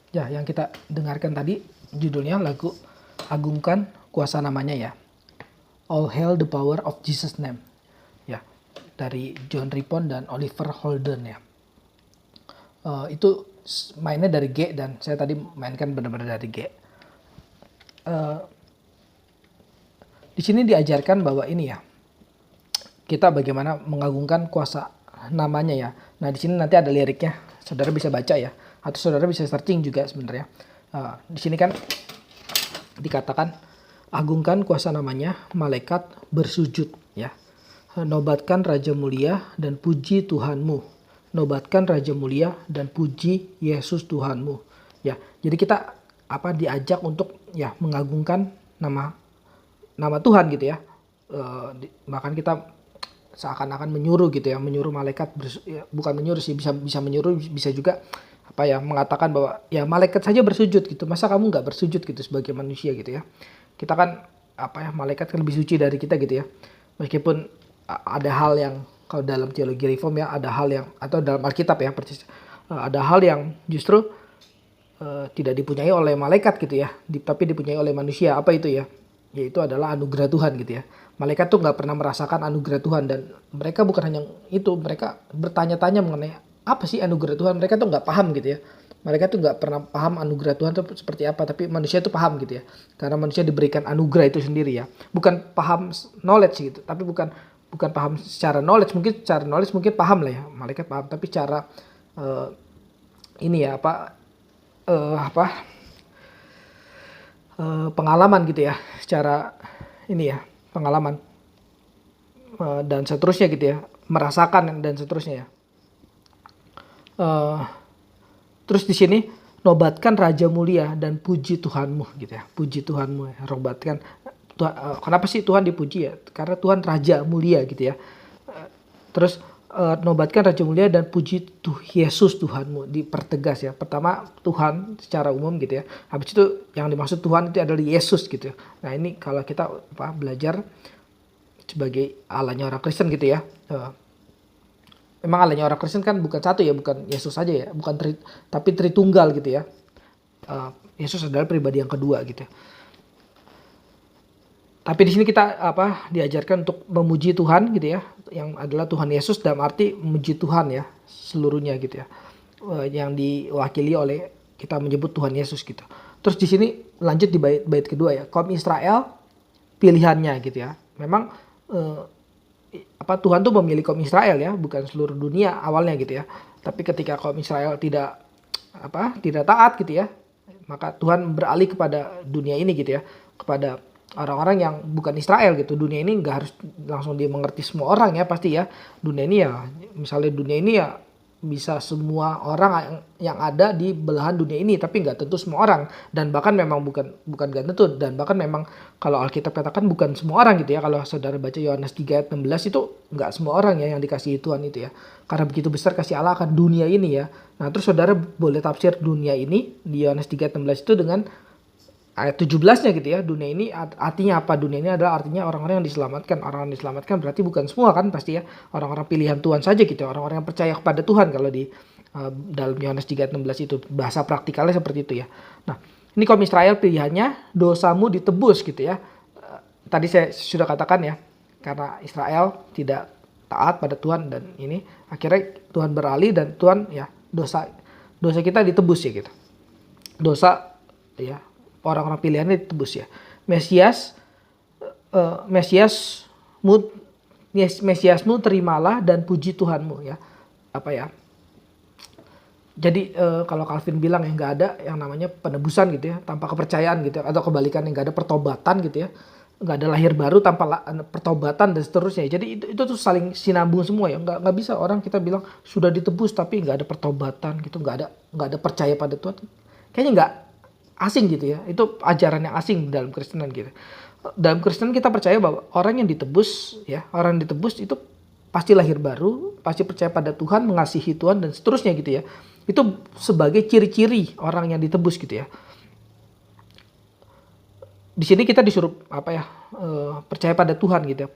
Ya, yang kita dengarkan tadi judulnya lagu Agungkan Kuasa Namanya ya. All Hail the Power of Jesus Name. Ya, dari John Rippon dan Oliver Holden ya. Itu mainnya dari G dan saya tadi mainkan benar-benar dari G. Di sini diajarkan bahwa ini ya, kita bagaimana mengagungkan kuasa namanya ya. Nah, di sini nanti ada liriknya, saudara bisa baca ya, atau saudara bisa searching juga sebenarnya. Di sini kan dikatakan agungkan kuasa namanya, malaikat bersujud ya. Nobatkan Raja Mulia dan puji Tuhanmu. Nobatkan Raja Mulia dan puji Yesus Tuhanmu. Ya, jadi kita diajak untuk ya mengagungkan nama Tuhan gitu ya. Bahkan kita seakan-akan menyuruh gitu ya, menyuruh malaikat bukan menyuruh sih, bisa menyuruh, bisa juga mengatakan bahwa ya malaikat saja bersujud gitu. Masa kamu nggak bersujud gitu sebagai manusia gitu ya. Kita kan malaikat kan lebih suci dari kita gitu ya. Meskipun ada hal yang kalau dalam teologi reform ya, ada hal yang atau dalam Alkitab ya ada hal yang justru tidak dipunyai oleh malaikat gitu ya, tapi dipunyai oleh manusia. Apa itu ya? Yaitu adalah anugerah Tuhan gitu ya. Malaikat tuh nggak pernah merasakan anugerah Tuhan, dan mereka bukan hanya itu, mereka bertanya-tanya mengenai apa sih anugerah Tuhan. Mereka tuh nggak paham gitu ya. Mereka tuh nggak pernah paham anugerah Tuhan itu seperti apa, tapi manusia tuh paham gitu ya. Karena manusia diberikan anugerah itu sendiri ya. Bukan paham knowledge gitu, tapi bukan paham secara knowledge. Mungkin secara knowledge mungkin paham lah ya, malaikat paham, tapi cara pengalaman gitu ya, secara ini ya, pengalaman dan seterusnya gitu ya, merasakan dan seterusnya ya. Terus di sini nobatkan Raja Mulia dan puji Tuhanmu gitu ya, puji Tuhanmu ya, nobatkan. Kenapa sih Tuhan dipuji ya? Karena Tuhan Raja Mulia gitu ya. Terus nobatkan Raja Mulia dan puji Yesus Tuhanmu, dipertegas ya. Pertama Tuhan secara umum gitu ya. Habis itu yang dimaksud Tuhan itu adalah Yesus gitu ya. Nah, ini kalau kita belajar sebagai Allahnya orang Kristen gitu ya. Memang Allahnya orang Kristen kan bukan satu ya, bukan Yesus saja ya, tapi Tritunggal gitu ya. Yesus adalah pribadi yang kedua gitu. Tapi di sini kita diajarkan untuk memuji Tuhan gitu ya, yang adalah Tuhan Yesus, dalam arti memuji Tuhan ya seluruhnya gitu ya. Yang diwakili oleh kita menyebut Tuhan Yesus gitu. Terus di sini lanjut di bait kedua ya, kaum Israel pilihannya gitu ya. Memang Tuhan tuh memilih kaum Israel ya, bukan seluruh dunia awalnya gitu ya. Tapi ketika kaum Israel tidak taat gitu ya, maka Tuhan beralih kepada dunia ini gitu ya, kepada orang-orang yang bukan Israel gitu. Dunia ini nggak harus langsung dimengerti semua orang ya, pasti ya. Dunia ini ya, misalnya dunia ini ya bisa semua orang yang ada di belahan dunia ini, tapi nggak tentu semua orang, dan bahkan memang bukan nggak tentu, dan bahkan memang kalau Alkitab katakan bukan semua orang gitu ya. Kalau saudara baca Yohanes 3 ayat 16 itu nggak semua orang ya yang dikasihi Tuhan itu ya, karena begitu besar kasih Allah akan dunia ini ya. Nah, terus saudara boleh tafsir dunia ini di Yohanes 3 ayat 16 itu dengan ayat 17-nya gitu ya. Dunia ini artinya apa? Dunia ini adalah artinya orang-orang yang diselamatkan. Orang yang diselamatkan berarti bukan semua kan pasti ya. Orang-orang pilihan Tuhan saja gitu. Orang-orang yang percaya kepada Tuhan kalau di dalam Yohanes 3:16 itu bahasa praktikalnya seperti itu ya. Nah, ini kaum Israel pilihannya dosamu ditebus gitu ya. Tadi saya sudah katakan ya, karena Israel tidak taat pada Tuhan dan ini akhirnya Tuhan beralih dan Tuhan ya dosa kita ditebus ya gitu. Dosa ya orang-orang pilihannya ditebus ya. Mesiasmu terimalah dan puji Tuhanmu ya. Apa ya? Jadi kalau Calvin bilang ya nggak ada yang namanya penebusan gitu ya tanpa kepercayaan gitu atau kebalikannya nggak ada pertobatan gitu ya, nggak ada lahir baru tanpa pertobatan dan seterusnya. Jadi itu tuh saling sinambung semua ya, nggak bisa orang kita bilang sudah ditebus tapi nggak ada pertobatan gitu, nggak ada percaya pada Tuhan, kayaknya nggak asing gitu ya. Itu ajaran yang asing dalam Kristenan gitu. Dalam Kristen kita percaya bahwa orang yang ditebus ya, orang yang ditebus itu pasti lahir baru, pasti percaya pada Tuhan, mengasihi Tuhan dan seterusnya gitu ya. Itu sebagai ciri-ciri orang yang ditebus gitu ya. Di sini kita disuruh percaya pada Tuhan gitu ya.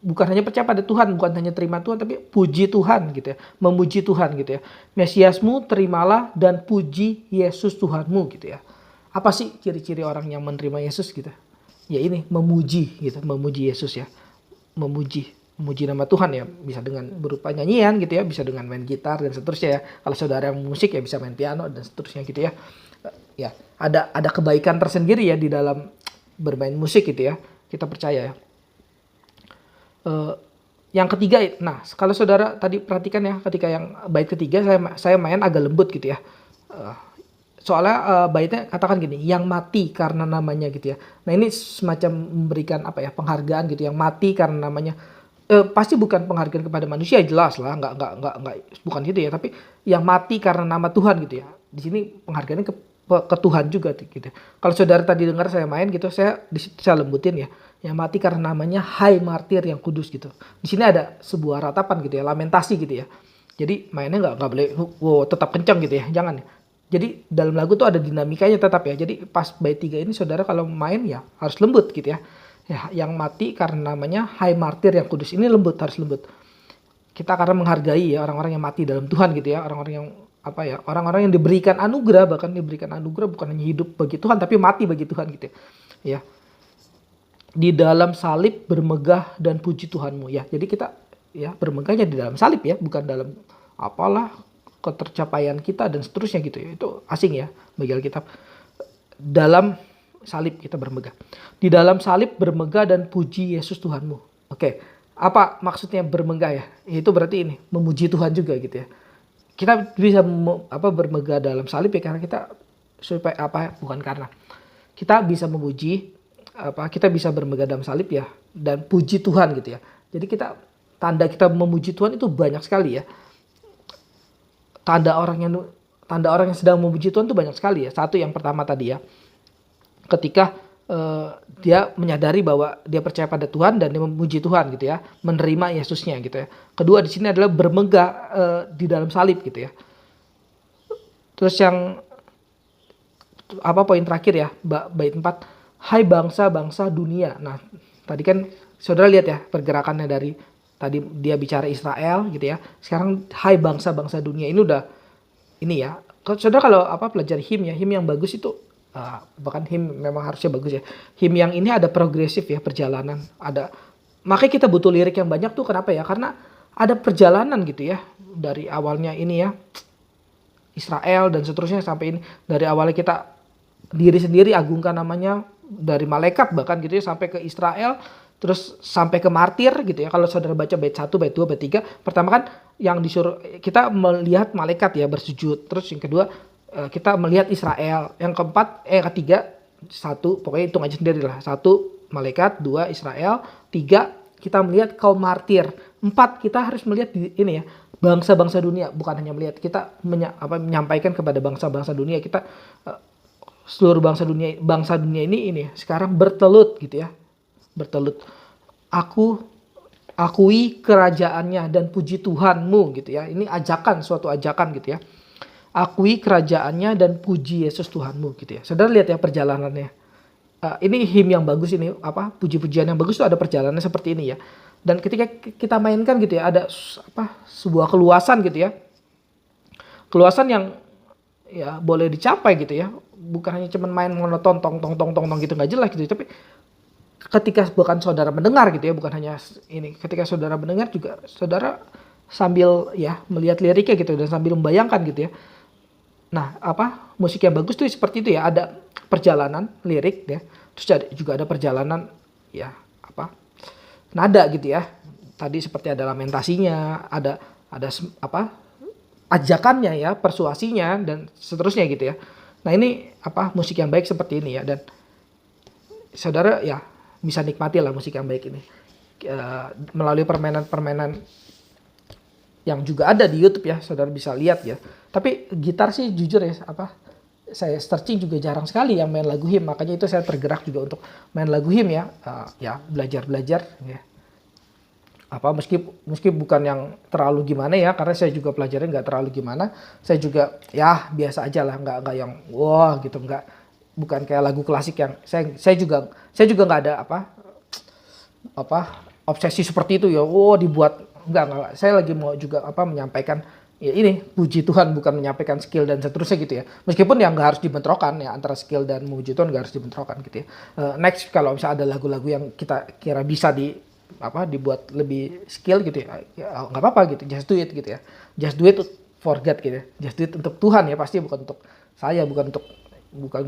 Bukan hanya percaya pada Tuhan, bukan hanya terima Tuhan, tapi puji Tuhan gitu ya, memuji Tuhan gitu ya. Mesiasmu terimalah dan puji Yesus Tuhanmu gitu ya. Apa sih ciri-ciri orang yang menerima Yesus gitu? Ya ini memuji gitu, memuji Yesus ya, memuji nama Tuhan ya, bisa dengan berupa nyanyian gitu ya, bisa dengan main gitar dan seterusnya ya. Kalau saudara yang musik ya bisa main piano dan seterusnya gitu ya. Ya ada kebaikan tersendiri ya di dalam bermain musik gitu ya, kita percaya ya. Yang ketiga, nah kalau saudara tadi perhatikan ya, ketika yang bait ketiga saya main agak lembut gitu ya. Soalnya baitnya katakan gini, yang mati karena namanya gitu ya. Nah ini semacam memberikan penghargaan gitu, yang mati karena namanya. Pasti bukan penghargaan kepada manusia, jelas lah, nggak bukan gitu ya, tapi yang mati karena nama Tuhan gitu ya. Di sini penghargaannya ke Tuhan juga gitu. Kalau saudara tadi dengar saya main gitu, saya lembutin ya. Yang mati karena namanya, hai martir yang kudus gitu. Di sini ada sebuah ratapan gitu ya, lamentasi gitu ya. Jadi mainnya nggak boleh tetap kencang gitu ya, jangan. Jadi dalam lagu tuh ada dinamikanya tetap ya. Jadi pas bait 3 ini saudara kalau main ya harus lembut gitu ya. Ya, yang mati karena namanya, hai martir yang kudus, ini lembut, harus lembut. Kita karena menghargai ya orang-orang yang mati dalam Tuhan gitu ya, orang-orang yang orang-orang yang diberikan anugerah, bahkan diberikan anugerah bukan hanya hidup bagi Tuhan tapi mati bagi Tuhan gitu ya. Di dalam salib bermegah dan puji Tuhanmu ya. Jadi kita ya bermegahnya di dalam salib ya, bukan dalam apalah ketercapaian kita dan seterusnya gitu ya. Itu asing ya bagi Alkitab. Dalam salib kita bermegah. Di dalam salib bermegah dan puji Yesus Tuhanmu. Oke, apa maksudnya bermegah ya? Itu berarti ini memuji Tuhan juga gitu ya. Kita bisa bermegah dalam salib ya karena kita supaya bukan karena kita bisa memuji kita bisa bermegah dalam salib ya dan puji Tuhan gitu ya. Jadi tanda kita memuji Tuhan itu banyak sekali ya. Tanda orang yang sedang memuji Tuhan itu banyak sekali ya. Satu, yang pertama tadi ya, ketika dia menyadari bahwa dia percaya pada Tuhan dan dia memuji Tuhan gitu ya, menerima Yesusnya gitu ya. Kedua di sini adalah bermegah di dalam salib gitu ya. Terus yang poin terakhir ya, bait 4, hai bangsa-bangsa dunia. Nah tadi kan saudara lihat ya pergerakannya, dari tadi dia bicara Israel gitu ya, sekarang hai bangsa-bangsa dunia. Ini udah ini ya, saudara kalau belajar him yang bagus itu bahkan him memang harusnya bagus ya. Him yang ini ada progresif ya, perjalanan. Makanya kita butuh lirik yang banyak tuh, kenapa ya? Karena ada perjalanan gitu ya. Dari awalnya ini ya, Israel dan seterusnya sampai ini. Dari awalnya kita diri sendiri agungkan namanya, dari malaikat bahkan gitu ya, sampai ke Israel, terus sampai ke martir gitu ya. Kalau saudara baca bait 1, bait 2, bait 3, pertama kan yang disuruh kita melihat malaikat ya bersujud. Terus yang kedua kita melihat Israel. Yang keempat, ketiga, 1, pokoknya hitung aja sendiri lah. 1 malaikat, 2 Israel, 3 kita melihat kaum martir, 4 kita harus melihat ini ya, bangsa-bangsa dunia. Bukan hanya melihat, kita menyampaikan kepada bangsa-bangsa dunia, kita seluruh bangsa dunia ini sekarang bertelut gitu ya, bertelut. Akui kerajaannya dan puji Tuhanmu gitu ya. Ini suatu ajakan gitu ya. Akui kerajaannya dan puji Yesus Tuhanmu gitu ya. Saudara lihat ya perjalanannya. ini hymn yang bagus, ini apa, puji-pujian yang bagus tuh ada perjalanannya seperti ini ya. Dan ketika kita mainkan gitu ya, ada apa, sebuah keluasan gitu ya. Keluasan yang ya boleh dicapai gitu ya. Bukan hanya cuman main monoton tong tong tong tong tong gitu nggak jelas gitu, tapi ketika bukan saudara mendengar gitu ya, bukan hanya ini, ketika saudara mendengar juga saudara sambil ya melihat liriknya gitu dan sambil membayangkan gitu ya. Nah, apa, musik yang bagus tuh seperti itu ya, ada perjalanan lirik ya, terus juga ada perjalanan ya apa, nada gitu ya. Tadi seperti ada lamentasinya, ada apa, ajakannya ya, persuasinya dan seterusnya gitu ya. Nah, ini apa, musik yang baik seperti ini ya, dan saudara ya bisa nikmati lah musik yang baik ini melalui permainan-permainan yang juga ada di YouTube ya, saudara bisa lihat ya. Tapi gitar sih jujur ya, apa, saya searching juga jarang sekali yang main lagu hymn, makanya itu saya tergerak juga untuk main lagu hymn ya, ya belajar ya. Apa, meski bukan yang terlalu gimana ya, karena saya juga pelajarin nggak terlalu gimana, saya juga ya biasa aja lah, nggak yang wah gitu, nggak, bukan kayak lagu klasik yang saya juga nggak ada apa obsesi seperti itu ya, dibuat, nggak, saya lagi mau juga apa menyampaikan ya ini puji Tuhan, bukan menyampaikan skill dan seterusnya gitu ya, meskipun yang nggak harus dibentrokan ya, antara skill dan memuji Tuhan nggak harus dibentrokan gitu ya. Next kalau misalnya ada lagu-lagu yang kita kira bisa dibuat lebih skill gitu ya, nggak apa-apa gitu, just do it gitu ya, just do it for God gitu ya, just do it untuk Tuhan ya, pasti bukan untuk saya, bukan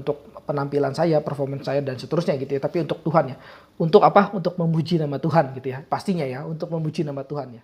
untuk penampilan saya, performance saya dan seterusnya gitu ya, tapi untuk Tuhan ya, untuk apa, untuk memuji nama Tuhan gitu ya, pastinya ya, untuk memuji nama Tuhan ya.